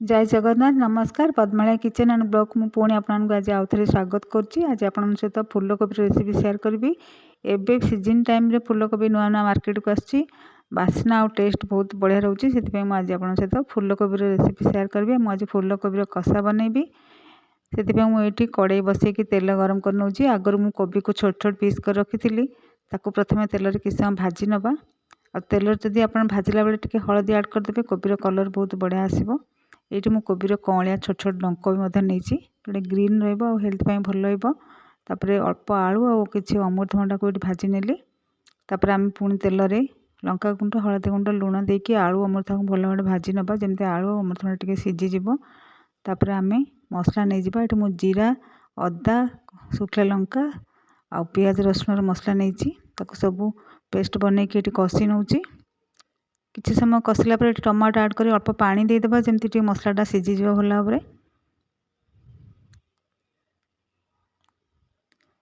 जय जगन्नाथ नमस्कार Padmalaya kitchen and blog मु पुणी आपको आज आउ थे स्वागत करुँची। आज आप सहित फूलकोबी रेसिपी शेयर करी। एबे सीजन टाइम रे फूलकोबी नुआ नुआ मार्केट को आसी बास्ना और टेस्ट बहुत बढ़िया रोचे से आज आप सहित फूलकोबी रेसिपी शेयर करी। मुझे फूलकोबी कषा बनैबी से मुझे कड़े बसैकी तेल गरम कर नौची। आगर मु कोबी को छोट छोट पीस कर रखी प्रथम तेल किस समय भाजी नवा और तेल जदि आप भाजला बेले टिके हलदी ऐड करदे कोबीर कलर बहुत बढ़िया आसो। ये मु कोबीर कौलिया छोट छोट डंक भी नहीं जोटे ग्रीन रहा हेल्थ भल रपर अल्प आलू और किसी अमृतभंडा को भाजी नेली। आम पुणी तेल लंका गुंड हलदी गुंड लुण देकी आलू अमृतभंडा भल भावे भाजी नवा जमी आलू अमृतभंडा टी सीझीज। आम मसला नहीं जावा ये मुझे जीरा अदा शुखला लंका आ पियाज रसुण मसला नहीं सब पेस्ट बनई कि कषि नौची। किसी समय कषिला टमाटो ऐड कर अल्प पानी देदेबा जमी मसलाटा सीझीज भल भाव।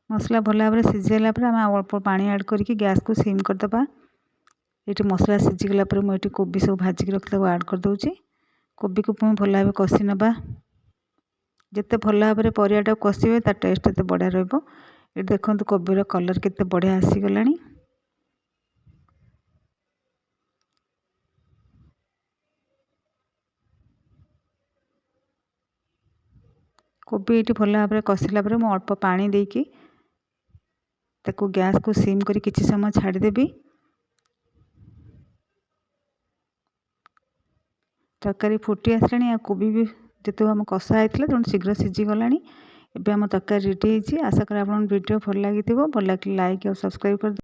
मसला भल भाव सीझीला आम अल्प पानी ऐड करके गैस को सिम करदे। ये मसला सीझीगला मुझे कोबी सब भाजिक रखी ऐड कर दूची। कोबी को पुणी भल भाव कषि नवा जिते भल भाव परिवाटा कषिबे तार टेस्ट एत बढ़िया रहिबो। ये देखो कोबीर कलर केते बढ़िया आसीगला। कोबी ये भल भाव कषिला मुझे अल्प पानी देकी ताको गैस को सिम करी किछि समय छाड़देवी। तरकारी फुटी आसला कोबी भी जिते आम कषा होता तेणु शीघ्र सीझीगला। एवं आम तरकारी रेडी होती। आशा करें आप वीडियो भल लगी भल लगे लाइक और सब्सक्राइब कर।